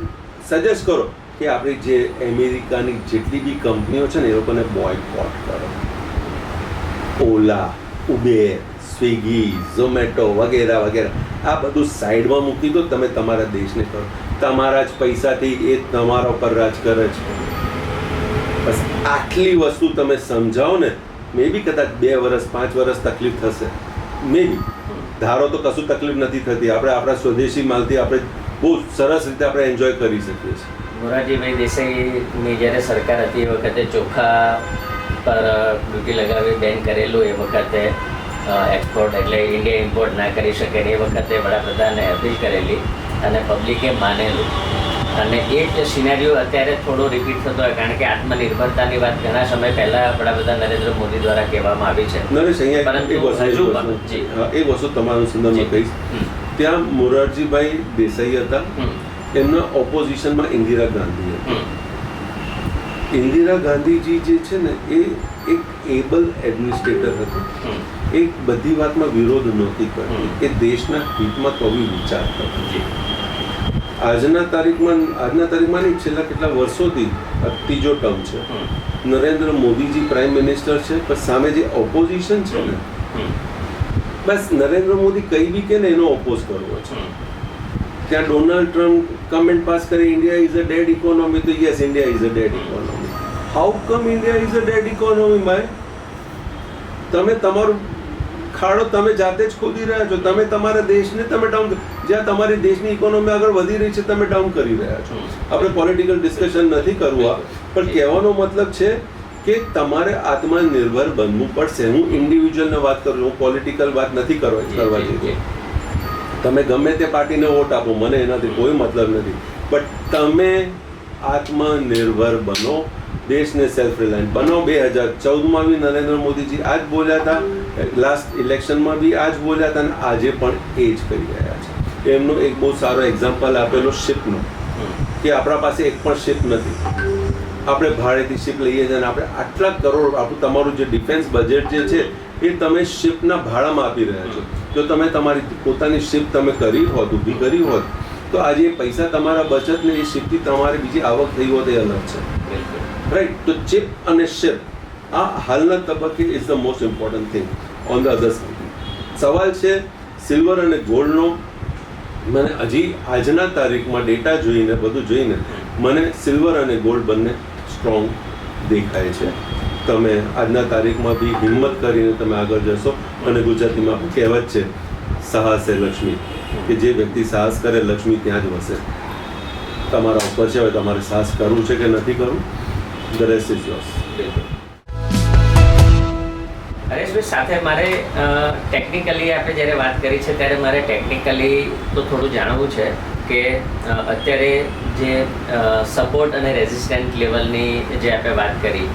સજેસ્ટ કરો કે આપણી જે અમેરિકાની જેટલી બી કંપનીઓ છે ને એ લોકોને બોયકોટ કરો. ઓલા, ઉબેર, સ્વિગી, ઝોમેટો વગેરે વગેરે આ બધું સાઈડમાં મૂકી દો. તમે તમારા દેશને કરો. તમારા જ પૈસાથી એ તમારા ઉપર રાજ કરે છે. બસ આટલી વસ્તુ તમે સમજાવો ને, મે બી કદાચ 2 વર્ષ 5 વર્ષ તકલીફ થશે, મે બી. ધારો તો કશું તકલીફ નથી થતી. આપણે આપણા સ્વદેશી માલથી આપણે બહુ સરસ રીતે આપણે એન્જોય કરી શકીએ છીએ. મોરારજીભાઈ દેસાઈની જ્યારે સરકાર હતી એ વખતે ચોખા પર ડ્યુટી લગાવી બેન કરેલું, એ વખતે એક્સપોર્ટ એટલે ઇન્ડિયા ઇમ્પોર્ટ ના કરી શકે એ વખતે વડાપ્રધાને અપીલ કરેલી અને પબ્લિકે માનેલું. અને એ જ સિનેરિયો અત્યારે થોડો રિપીટ થતો હોય, કારણ કે આત્મનિર્ભરતાની વાત ઘણા સમય પહેલાં વડાપ્રધાન નરેન્દ્ર મોદી દ્વારા કહેવામાં આવી છે. નરેશ, અહીંયા એક વસ્તુ તમારું સંદર્ભમાં કહીશ. ત્યાં મોરારજીભાઈ દેસાઈ હતા, એમના ઓપોઝિશનમાં ઇન્દિરા ગાંધી હતી. ઇન્દિરા ગાંધીજી જે છે ને એ એક એબલ એડમિનિસ્ટ્રેટર હતું. એ બધી વાતમાં વિરોધ નહોતી કરતી, એ દેશના હિતમાં તો બી વિચારતા હતી. આજના તારીખમાં નહીં, છેલ્લા કેટલા વર્ષોથી ત્રીજો ટર્મ છે. નરેન્દ્ર મોદીજી પ્રાઇમ મિનિસ્ટર છે, પણ સામે જે ઓપોઝિશન છે ને, બસ નરેન્દ્ર મોદી કંઈ બી કે ને એનો ઓપોઝ કરવો છે. ત્યાં ડોનાલ્ડ ટ્રમ્પ કમેન્ટ પાસ કરે, India is a dead economy, તો yes, India is a dead economy. How come India is a dead economy? ભાઈ, તમે તમારું ખાડો તમે જાતે જ ખોદી રહ્યા છો. તમે તમારા દેશને તમે ડાઉન, જ્યાં તમારી દેશની ઇકોનોમી આગળ વધી રહી છે તમે ડાઉન કરી રહ્યા છો. આપણે પોલિટિકલ ડિસ્કશન નથી કરવું, પણ કહેવાનો મતલબ છે કે તમારે આત્મનિર્ભર બનવું પડશે. હું ઇન્ડિવિજ્યુઅલને વાત કરું, હું પોલિટિકલ વાત નથી કરવા જઈ. તમે ગમે તે પાર્ટીને વોટ આપો, મને એનાથી કોઈ મતલબ નથી, બટ તમે આત્મનિર્ભર બનો, દેશને સેલ્ફ રિલાયન્ટ બનાવો. 2014માં બી નરેન્દ્ર મોદીજી આ જ બોલ્યા હતા, લાસ્ટ ઇલેક્શનમાં બી આ જ બોલ્યા હતા, અને આજે પણ એ જ કરી રહ્યા છે. એમનો એક બહુ સારો એક્ઝામ્પલ આપેલો શિપનો, કે આપણા પાસે એક પણ શિપ નથી, આપણે ભાડેથી શિપ લઈએ છીએ, અને આપણે આટલા કરોડ, આપણું તમારું જે ડિફેન્સ બજેટ જે છે એ તમે શિપના ભાડામાં આપી રહ્યા છો. જો તમે તમારી પોતાની શિપ તમે કરી હોત, ઊભી કરી હોત, તો આજે એ પૈસા તમારા બચતને એ શિપથી તમારે બીજી આવક થઈ હોત, એ અલગ છે, રાઈટ? તો ચિપ અને શિપ આ હાલના તબક્કે is the most important thing on the other side. સવાલ છે સિલ્વર અને ગોલ્ડનો. મને હજી આજના તારીખમાં ડેટા જોઈને, બધું જોઈને, મને સિલ્વર અને ગોલ્ડ બંને સ્ટ્રોંગ દેખાય છે. તમે આજના તારીખમાં બી હિંમત કરીને તમે આગળ જશો. અને ગુજરાતીમાં કહેવત છે, સાહસ છે લક્ષ્મી, કે જે વ્યક્તિ સાહસ કરે લક્ષ્મી ત્યાં જ વસે. તમારા ઉપર છે, હવે તમારે સાહસ કરવું છે કે નથી કરવું, the rest is yours. Hareshbhai, સાથે મારે ટેકનિકલી આપણે જ્યારે વાત કરી છે ત્યારે મારે ટેકનિકલી તો થોડું જાણવું છે કે અત્યારે જે સપોર્ટ અને રેઝિસ્ટન્ટ લેવલની જે આપણે વાત કરી,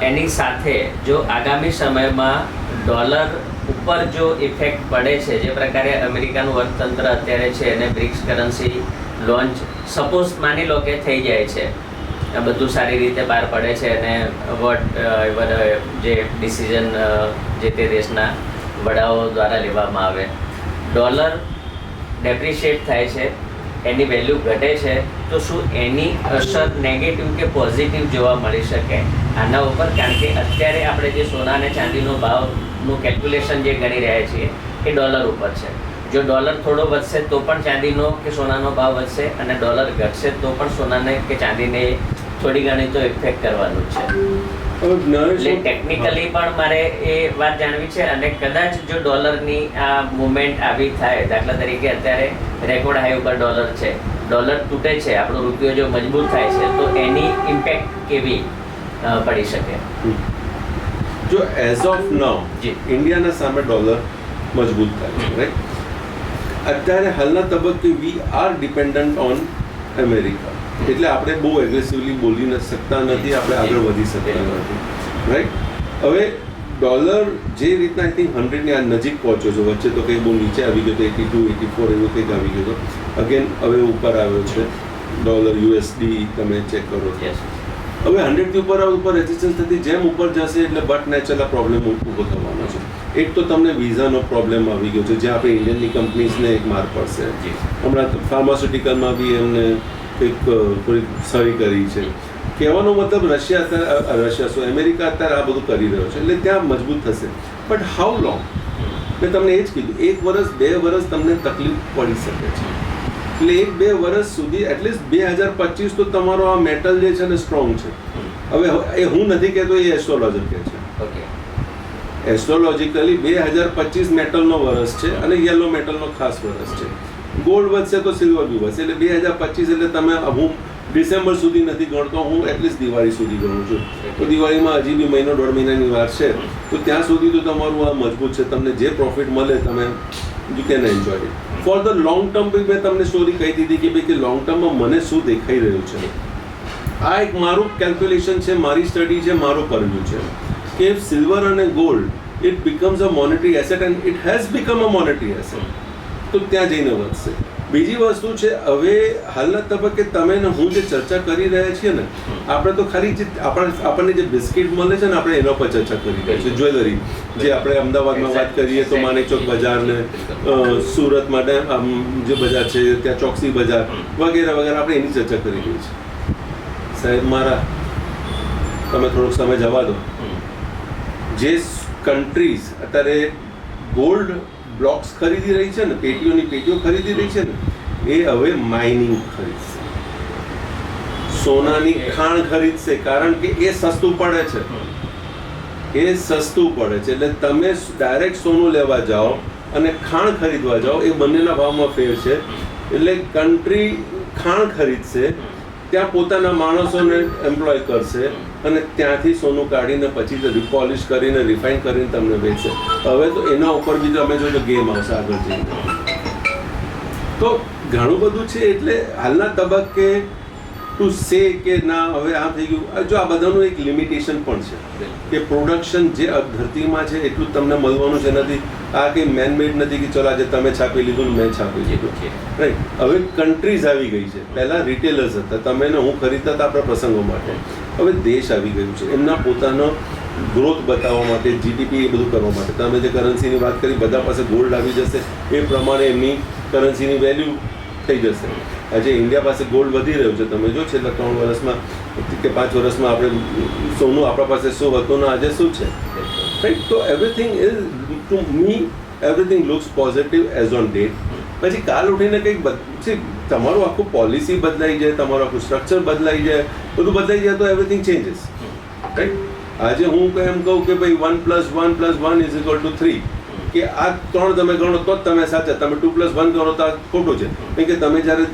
એની સાથે જો આગામી સમયમાં ડોલર ઉપર જો ઇફેક્ટ પડે છે, જે પ્રકારે અમેરિકાનું અર્થતંત્ર અત્યારે છે અને બ્રિક્સ કરન્સી લોન્ચ સપોઝ માની લો કે થઈ જાય છે, બધું સારી રીતે બહાર પડે છે અને જે ડિસિઝન જે તે દેશના વડાઓ દ્વારા લેવામાં આવે, ડોલર ડેપ્રિશિએટ થાય છે, એની વેલ્યુ ઘટે છે, તો શું એની અસર નેગેટિવ કે પોઝિટિવ જોવા મળી શકે આના ઉપર? કારણ કે અત્યારે આપણે જે સોના અને ચાંદીનો ભાવનું કેલ્ક્યુલેશન જે ગણી રહ્યા છીએ એ ડોલર ઉપર છે. જો ડોલર થોડો વધશે તો પણ ચાંદીનો કે સોનાનો ભાવ વધશે, અને ડોલર ઘટશે તો પણ સોનાને કે ચાંદીને થોડી ઘણી તો ઇફેક્ટ કરવાનું જ છે. એટલે ટેકનિકલી પણ મારે એ વાત જાણવી છે. અને કદાચ જો ડોલરની આ મુવમેન્ટ આવી થાય, દાખલા તરીકે અત્યારે રેકોર્ડ હાઈ ઉપર ડોલર છે, ડોલર તૂટે છે, આપણો રૂપિયો જો મજબૂત થાય છે, તો એની ઇમ્પેક્ટ કેવી પડી શકે? જો એઝ ઓફ નાઉ ઇન્ડિયાના સામે ડોલર મજબૂત થાય છે, રાઈટ? અત્યારે હાલના તબક્કે we are dependent on America, એટલે આપણે બહુ એગ્રેસિવલી બોલી નથી શકતા નથી, આપણે આગળ વધી શકતા નથી, રાઈટ? હવે ડોલર જે રીતના આઈ થિંક 100ની આ નજીક પહોંચ્યો છે, વચ્ચે તો કંઈ બહુ નીચે આવી ગયો તો 82, 84 એવું કંઈક આવી ગયો હતો, અગેન હવે ઉપર આવ્યો છે ડોલર યુએસડી, તમે ચેક કરો છો. હવે 100થી ઉપર રેઝિસ્ટન્સ થતી જેમ ઉપર જશે એટલે બટ નેચરલ પ્રોબ્લેમ ઊભો થવાનો છે. એક તો તમને વિઝાનો પ્રોબ્લેમ આવી ગયો છે, જે આપણે ઇન્ડિયનની કંપનીઝને એક માર પડશે. હમણાં ફાર્માસ્યુટિકલમાં બી એમને કંઈક થોડીક સહી કરી છે. કહેવાનો મતલબ અમેરિકા અત્યારે આ બધું કરી રહ્યો છે, એટલે ત્યાં મજબૂત થશે. But how long? મેં તમને એ જ કીધું, 1 વર્ષ 2 વર્ષ તમને તકલીફ પડી શકે છે. એટલે 1-2 વર્ષ સુધી એટલીસ્ટ 2025 તો તમારો આ મેટલ જે છે ને સ્ટ્રોંગ છે. હવે એ હું નથી કહેતો, એ એસ્ટ્રોલોજર કહે છે. એસ્ટ્રોલોજીકલી 2025 મેટલનો વર્ષ છે અને યલો મેટલનો ખાસ વર્ષ છે. ગોલ્ડ વધશે તો સિલ્વર બી વધશે. એટલે 2025 એટલે તમે, હું ડિસેમ્બર સુધી નથી ગણતો, હું એટલીસ્ટ દિવાળી સુધી ગણું છું. તો દિવાળીમાં હજી બી 1-1.5 મહિનાની વાર છે, તો ત્યાં સુધી તો તમારું આ મજબૂત છે. તમને જે પ્રોફિટ મળે તમે you can enjoy it. For the long term be મેં તમને સ્ટોરી કહી દીધી કે ભાઈ કે લોંગ ટર્મમાં મને શું દેખાઈ રહ્યું છે. આ એક મારું કેલ્ક્યુલેશન છે, મારી સ્ટડી છે, મારો પરવ્યુ છે કે સિલ્વર અને gold it becomes a monetary asset and it has become a monetary asset. તો ત્યાં જઈને વધશે. બીજી વસ્તુ છે, હવે હાલના તબક્કે તમે ને હું જે ચર્ચા કરી રહ્યા છીએ ને, આપણે તો ખાલી જે આપણને જે બિસ્કિટ મળે છે ને, આપણે એના પર ચર્ચા કરી રહ્યા છીએ. જ્વેલરી જે આપણે અમદાવાદમાં વાત કરીએ તો માણેકચોક બજાર ને સુરત માટે જે બજાર છે ત્યાં ચોકસી બજાર વગેરે વગેરે, આપણે એની ચર્ચા કરી રહી છીએ. સાહેબ મારા, તમે થોડોક સમય જવા દો. જે કન્ટ્રીઝ અત્યારે ગોલ્ડ બ્લોક્સ ખરીદી રહી છે ને, પેટીઓ ખરીદી રહી છે ને, એ હવે માઇનિંગ ખરીદશે, સોનાની ખાણ ખરીદશે, કારણ કે એ સસ્તું પડે છે. એટલે તમે ડાયરેક્ટ સોનું લેવા જાઓ અને ખાણ ખરીદવા જાઓ, એ બંનેના ભાવમાં ફેર છે. એટલે કન્ટ્રી ખાણ ખરીદશે, ત્યાં પોતાના માણસોને એમ્પ્લોય કરશે અને ત્યાંથી સોનું કાઢીને પછી રિપોલિશ કરીને રિફાઇન કરીને તમને વેચશે. હવે તો એના ઉપર બી તમે જોજો ગેમ આવશે આગળ જઈને. તો ઘણું બધું છે. એટલે હાલના તબક્કે ટુ સે કે ના હવે આ થઈ ગયું, જો આ બધાનું એક લિમિટેશન પણ છે કે પ્રોડક્શન જે ધરતીમાં છે એટલું જ તમને મળવાનું છે. નથી આ કંઈ મેનમેડ નથી કે ચલો આજે તમે છાપી લીધું ને મેં છાપી લીધું, રાઈટ? હવે કન્ટ્રીઝ આવી ગઈ છે. પહેલાં રિટેલર્સ હતા, તમે ને હું ખરીદતા હતા આપણા પ્રસંગો માટે. હવે દેશ આવી ગયું છે એમના પોતાનો ગ્રોથ બતાવવા માટે, જીડીપી એ બધું કરવા માટે. તમે જે કરન્સીની વાત કરી, બધા પાસે ગોલ્ડ આવી જશે, એ પ્રમાણે એમની કરન્સીની વેલ્યુ થઈ જશે. આજે ઇન્ડિયા પાસે ગોલ્ડ વધી રહ્યું છે. તમે જો છેલ્લા 3 વર્ષમાં કે 5 વર્ષમાં આપણે સોનું આપણા પાસે શું હતું ને આજે શું છે, રાઈટ? તો everything is to me everything looks positive as on date. પછી કાલ ઉઠીને કંઈક તમારું આખું પોલિસી બદલાઈ જાય, તમારું આખું સ્ટ્રક્ચર બદલાઈ જાય, બધું બદલાઈ જાય તો એવરીથિંગ ચેન્જીસ, રાઈટ? આજે હું એમ કહું કે ભાઈ 1+1+1 = 3, કે આ 3 તમે ગણો તો જ તમે સાચા, તમે 2+1 ગણો તો આ ખોટું છે. કેમ કે તમે જ્યારે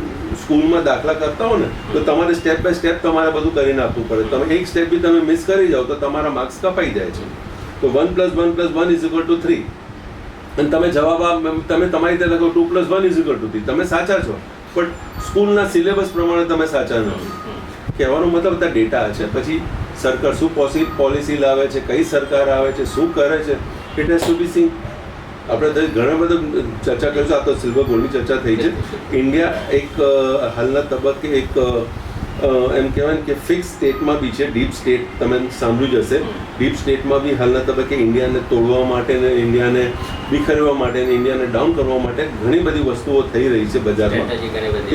સ્કૂલમાં દાખલા કરતા હો ને, તો તમારે સ્ટેપ બાય સ્ટેપ તમારે બધું કરીને આપવું પડે. તમે એક સ્ટેપ બી તમે મિસ કરી જાઓ તો તમારા માર્ક્સ કપાઈ જાય છે. તો 1+1+1 = 3, અને તમે જવાબ તમે તમારી રીતે લખો 2+1 = 3, તમે સાચા છો, પણ સ્કૂલના સિલેબસ પ્રમાણે તમે સાચા નથી. કહેવાનો મતલબ બધા ડેટા છે. પછી સરકાર શું પોલિસી લાવે છે, કઈ સરકાર આવે છે, શું કરે છે, it has to be seen. આપણે ઘણા બધા ચર્ચા કરીશું. આ તો સિલ્વર ગોલ્ડની ચર્ચા થઈ છે. ઇન્ડિયા એક હાલના તબક્કે એક એમ કહેવાય ને કે ફિક્સ સ્ટેટમાં બી છે. ડીપ સ્ટેટ તમે સાંભળ્યું જ હશે. ડીપ સ્ટેટમાં બી હાલના તબક્કે ઇન્ડિયાને તોડવા માટે ને ઇન્ડિયાને વિખેરવા માટે ને ઇન્ડિયાને ડાઉન કરવા માટે ઘણી બધી વસ્તુઓ થઈ રહી છે બજારમાં.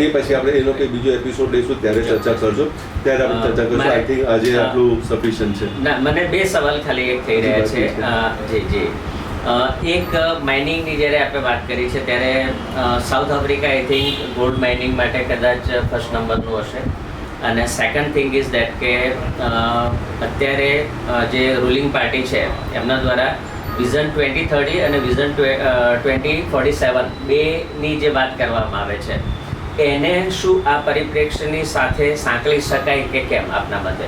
એ પછી આપણે એનો કંઈ બીજો એપિસોડ લઈશું ત્યારે ચર્ચા કરજો. ત્યારે આપણે ચર્ચા કરશું. આઈ થિંક આજે આટલું સફિશિયન્ટ છે. ના, મને બે સવાલ ખાલી એક થઈ રહ્યા છે. જી એક માઇનિંગની જ્યારે આપણે વાત કરી છે ત્યારે south Africa I think gold mining માટે કદાચ ફર્સ્ટ નંબરનું હશે. અને સેકન્ડ થિંગ ઇઝ દેટ કે અત્યારે જે રૂલિંગ પાર્ટી છે એમના દ્વારા વિઝન 2030 અને વિઝન 2047 બેની જે વાત કરવામાં આવે છે એને શું આ પરિપ્રેક્ષ્યની સાથે સાંકળી શકાય કે કેમ આપના મતે?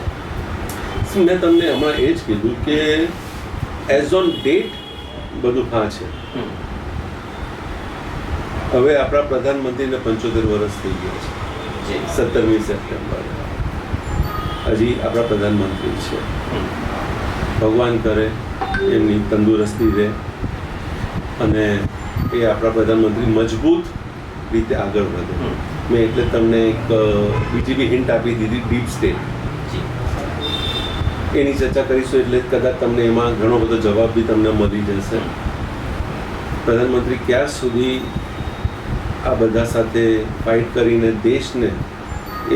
મેં તમને હમણાં એ જ કીધું કે એઝ ઓન ડેટ બધું હા છે. હવે આપણા પ્રધાનમંત્રીને 75 વર્ષ થઈ ગયા છે. 17મી સપ્ટેમ્બર હજી આપણા પ્રધાનમંત્રી છે. ભગવાન કરે એમની તંદુરસ્તી રહે અને એ આપણા પ્રધાનમંત્રી મજબૂત રીતે આગળ વધે. મેં એટલે તમને એક બીજી બી હિન્ટ આપી દીધી, ડીપ સ્ટેટ. એની ચર્ચા કરીશું એટલે કદાચ તમને એમાં ઘણો બધો જવાબ બી તમને મળી જશે. પ્રધાનમંત્રી ક્યાં સુધી આ બધા સાથે ફાઇટ કરીને દેશને,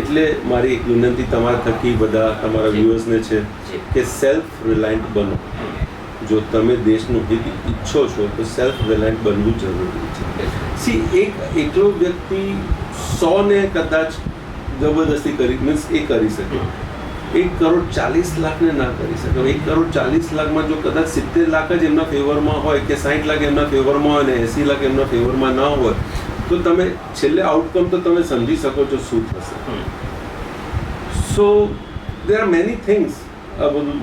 એટલે મારી એક વિનંતી તમારા થકી બધા તમારા વ્યુઅર્સને છે કે સેલ્ફ રિલાયન્ટ બનો. જો તમે દેશનું હિત ઈચ્છો છો તો સેલ્ફ રિલાયન્ટ બનવું જરૂરી છે. એક એકલો વ્યક્તિ 100ને કદાચ જબરદસ્તી કરી મીન્સ એ કરી શકે. 1 કરોડ 40 લાખને ના કરી શકે. 1 કરોડ 40 લાખમાં જો કદાચ 70 લાખ જ એમના ફેવરમાં હોય કે 60 લાખ એમના ફેવરમાં હોય અને 80 લાખ એમના ફેવરમાં ના હોય તો તમે છેલ્લે આઉટકમ તો તમે સમજી શકો છો શું થશે. સો દેર આર મેની થિંગ્સ આ બધું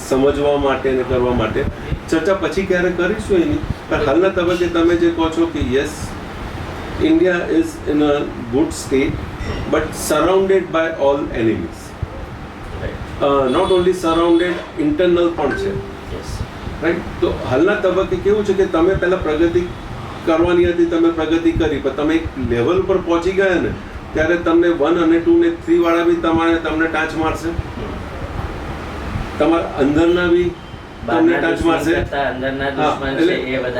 સમજવા માટે ને કરવા માટે ચર્ચા પછી ક્યારે કરીશું એની. પણ હાલના તબક્કે તમે જે કહો છો કે yes, India is in a good state but surrounded by all enemies. Not only surrounded, internal પણ છે. રાઈટ. તો હાલના તબક્કે કેવું છે કે તમે પહેલાં પ્રગતિ કરવાની હતી, તમે પ્રગતિ કરી, પણ તમે એક લેવલ ઉપર પહોંચી ગયા ને ત્યારે તમને 1 અને 2 ને 3 વાળા બી તમને ટાંચ મારશે. તમારા અંદરના બી તમને ટચ મારશે.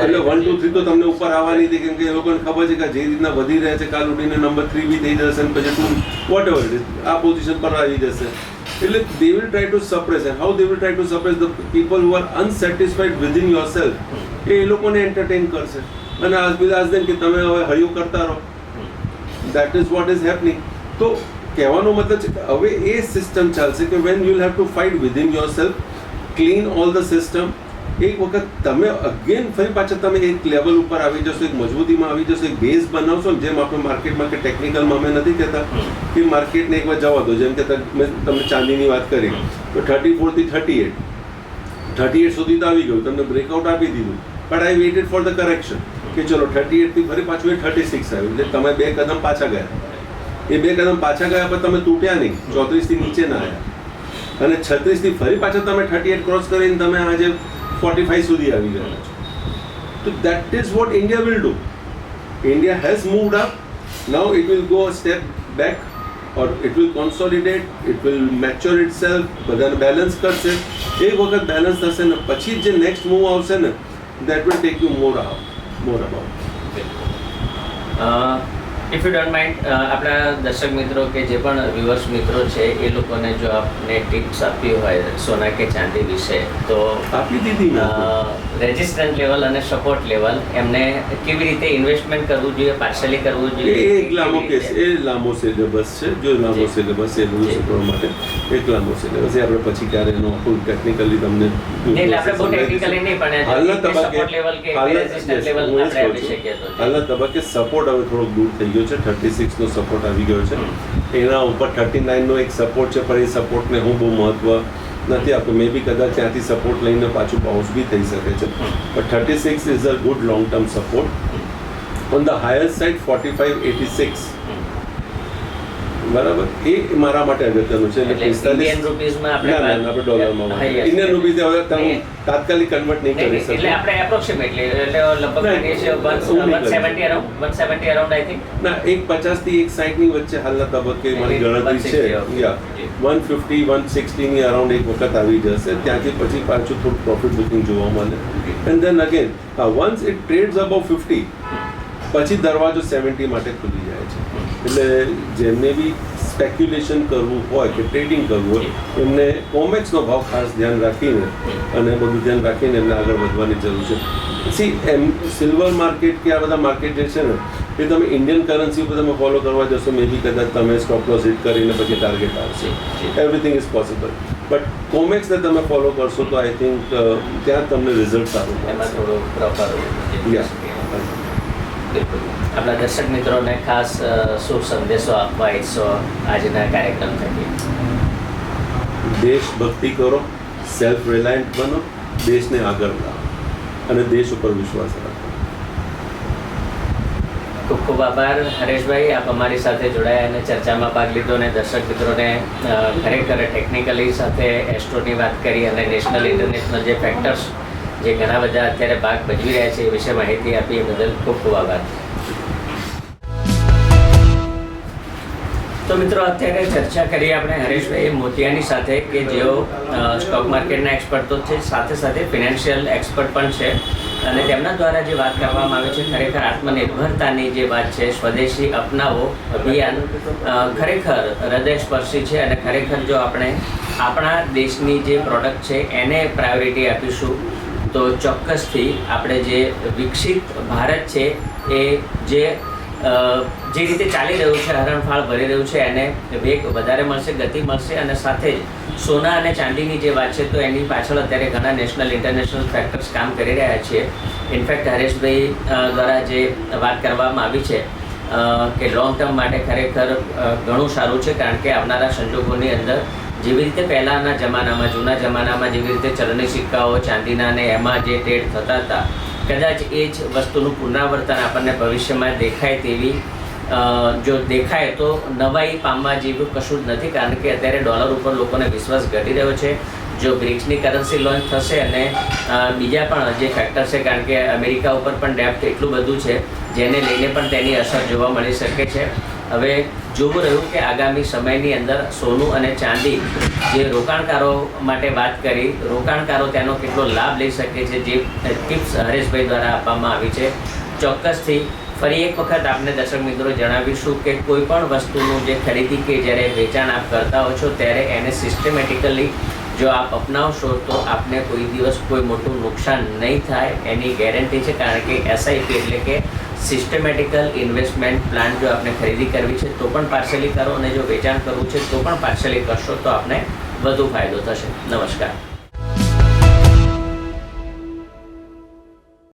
એટલે 1 2 3 તો તમને ઉપર આવવાની હતી કેમ કે એ લોકોને ખબર છે કે જે રીતના વધી રહ્યા છે કાલ ઉઠીને નંબર 3 બી થઈ જશે અને પછી 2 વોટ એવર ઇટ ઇઝ આ પોઝિશન પર આવી જશે. એટલે they will try to suppress. And how they will try to suppress the people who are unsatisfied within yourself. એ લોકોને એન્ટરટેન કરશે અને આજ દેન કે તમે હવે હળિયું કરતા રહો. That is what is happening. તો કહેવાનો મતલબ છે કે હવે એ સિસ્ટમ ચાલશે કે when you will have to fight within your self, clean all the system. એક વખત તમે અગેન ફરી પાછા તમે એક લેવલ ઉપર આવી જશો, એક મજબૂતીમાં આવી જશો, એક બેઝ બનાવશો. જેમ આપણે માર્કેટમાં કે ટેકનિકલમાં અમે નથી કહેતા કે માર્કેટને એકવાર જવા દો. જેમ કે મેં તમને ચાંદીની વાત કરી તો 34 થી 38 સુધી તો આવી ગયું, તમને બ્રેકઆઉટ આપી દીધું. But I weighted for the correction કે ચલો 38 થી ફરી પાછું એ 36 આવ્યું. એટલે તમે 2 કદમ પાછા ગયા. એ 2 કદમ પાછા ગયા પણ તમે તૂટ્યા નહીં, 34 થી નીચે ના આવ્યા. અને 36 થી ફરી પાછા તમે 38 ક્રોસ કરીને તમે આજે 45 સુધી આવી ગયા છો. તો that is what India will do. India has moved up. Now it will go a step back or it will consolidate, it will mature it self. બધાને બેલેન્સ કરશે. એક વખત બેલેન્સ થશે ને પછી જે નેક્સ્ટ મૂવ આવશે ને that will take you more about. If you don't mind, આપણા દર્શક મિત્રો કે જે પણ વ્યુઅર્સ મિત્રો છે એ લોકોને જો આપને ટિપ્સ આપવી હોય સોના કે ચાંદી વિશે તો આપી દીધી. રેજિસ્ટન્ટ લેવલ અને સપોર્ટ લેવલ એમને કેવી રીતે ઇન્વેસ્ટમેન્ટ કરવું જોઈએ, પાર્શિયલી કરવું જોઈએ? એક લાંબો કેસ, એ લાંબો સિલેબસ છે. જો લાંબો સિલેબસ એ બધું શીખવા માટે એક લાંબો સિલેબસ એ આપણે પછી ક્યારે એનો ફૂલ ટેકનિકલી તમને આપણે બહુ ટેકનિકલી નહીં પણ હાલના સપોર્ટ લેવલ કે રેજિસ્ટન્ટ લેવલ આપણે આપી શકીએ તો. હાલના તબક્કે સપોર્ટ હવે થોડોક દૂર થઈ ગયો છે. 36 નો સપોર્ટ આવી ગયો છે. એના ઉપર 39 નો એક સપોર્ટ છે પણ એ સપોર્ટને હું બહુ મહત્વ નથી આપતો. મે બી કદાચ ત્યાંથી સપોર્ટ લઈને પાછું બાઉન્સ બી થઈ શકે છે. પણ 36 is a good long term support. On the higher side 45.86 બરાબર, એ મારા માટે અગત્યનું છે. એટલે ઇન્ડિયન રૂપીઝમાં આપણે આપણે ડોલરમાં હા, yes. ઇન્ડિયન રૂપીઝ હવે તમે નહીં. તાત્કાલિક કન્વર્ટ નહીં કરી એટલે શકો. આપણે એપ્રોક્સિમેટલી એટલે લગભગ કરીએ છીએ એવું નહીં 170 અરાઉન્ડ આઈ થિંક. ના, એક 50 થી 160 ની વચ્ચે હાલના તબક્કે મારી ગણતરી છે. 160, યા 150 160 ની અરાઉન્ડ એક વખત આવી જશે. ત્યાંથી પછી પાછું થોડું પ્રોફિટ બુકિંગ જોવા મળે. And then again once it trades about 50 પછી દરવાજો 70 માટે ખુલી જાય છે. એટલે જેમને બી સ્પેક્યુલેશન કરવું હોય કે ટ્રેડિંગ કરવું હોય એમને કોમેક્સનો ભાવ ખાસ ધ્યાન રાખીને અને બધું ધ્યાન રાખીને એમને આગળ વધવાની જરૂર છે. સી એમ સિલ્વર માર્કેટ કે આ બધા માર્કેટ જે છે ને એ તમે ઇન્ડિયન કરન્સી ઉપર તમે ફોલો કરવા જશો, મે બી કદાચ તમે સ્ટોપ લોસ હિટ કરીને પછી ટાર્ગેટ આવશે. Everything is possible. બટ કોમેક્સને તમે ફોલો કરશો તો આઈ થિંક ત્યાં તમને રિઝલ્ટ સારું એમાં મળશે. થોડું પ્રોપર બિલકુલ. આપણા દર્શક મિત્રોને ખાસ શું સંદેશો આપવા ઈચ્છો આજના કાર્યક્રમ થકી? દેશભક્તિ કરો, સેલ્ફ રિલાયન્ટ બનો, દેશને આગળ લાવો અને દેશ ઉપર વિશ્વાસ રાખો. ખૂબ ખૂબ આભાર હરેશભાઈ, આપ અમારી સાથે જોડાયા અને ચર્ચામાં ભાગ લીધો અને દર્શક મિત્રોને ખરેખર ટેકનિકલી સાથે એસ્ટ્રોની વાત કરી અને નેશનલ ઇન્ટરનેશનલ જે ફેક્ટર્સ જે ઘણા બધા અત્યારે ભાગ ભજવી રહ્યા છે એ વિશે માહિતી આપી એ બદલ ખૂબ ખૂબ આભાર. તો મિત્રો અત્યારે ચર્ચા કરી આપણે હરેશભાઈ મોતિયાની સાથે કે જેઓ સ્ટોક માર્કેટના એક્સપર્ટ તો છે, સાથે સાથે ફિનાન્શિયલ એક્સપર્ટ પણ છે અને તેમના દ્વારા જે વાત કરવામાં આવે છે ખરેખર આત્મનિર્ભરતાની જે વાત છે, સ્વદેશી અપનાવો અભિયાન ખરેખર હૃદયસ્પર્શી છે અને ખરેખર જો આપણે આપણા દેશની જે પ્રોડક્ટ છે એને પ્રાયોરિટી આપીશું તો ચોક્કસથી આપણે જે વિકસિત ભારત છે એ જે રીતે ચાલી રહ્યું છે, હરણફાળ ભરી રહ્યું છે એને વેગ વધારે મળશે, ગતિ મળશે અને સાથે જ સોના અને ચાંદીની જે વાત છે તો એની પાછળ અત્યારે ઘણા નેશનલ ઇન્ટરનેશનલ ફેક્ટર્સ કામ કરી રહ્યા છીએ. ઇનફેક્ટ હરેશભાઈ દ્વારા જે વાત કરવામાં આવી છે કે લોંગ ટર્મ માટે ખરેખર ઘણું સારું છે, કારણ કે આવનારા સંજોગોની અંદર જેવી રીતે પહેલાંના જમાનામાં જૂના જમાનામાં જેવી રીતે ચલણી સિક્કાઓ ચાંદીના ને એમાં જે ટ્રેડ થતા હતા કદાચ એ જ વસ્તુનું પુનરાવર્તન આપણને ભવિષ્યમાં દેખાય તેવી જો દેખાય તો નવાઈ પામવા જેવું કશું જ નથી, કારણ કે અત્યારે ડોલર ઉપર લોકોને વિશ્વાસ ઘટી રહ્યો છે. જો બ્રિક્સની કરન્સી લોન્ચ થશે અને બીજા પણ જે ફેક્ટર છે, કારણ કે અમેરિકા ઉપર પણ ડેપ્ટ એટલું બધું છે જેને લઈને પણ તેની અસર જોવા મળી શકે છે. હવે જોવું રહ્યું કે આગામી સમયની અંદર સોનું અને ચાંદી જે રોકાણકારો માટે વાત કરી, રોકાણકારો તેનો કેટલો લાભ લઈ શકે છે, જે ટિપ્સ હરેશભાઈ દ્વારા આપવામાં આવી છે. ચોક્કસથી ફરી એક વખત આપને દર્શક મિત્રો જણાવીશું કે કોઈ પણ વસ્તુનું જે ખરીદી કે જ્યારે વેચાણ આપ કરતા હો છો ત્યારે એને સિસ્ટમેટિકલી જો આપ અપનાવશો તો આપને કોઈ દિવસ કોઈ મોટું નુકસાન નહીં થાય એની ગેરંટી છે, કારણ કે SIP એટલે કે સિસ્ટમેટિકલ ઇન્વેસ્ટમેન્ટ પ્લાન જો આપણે ખરીદી કરવી છે તો પણ પાર્શલી કરો અને જો વેચાણ કરવું છે તો પણ પાર્શલી કરશો તો આપને વધુ ફાયદો થશે. નમસ્કાર.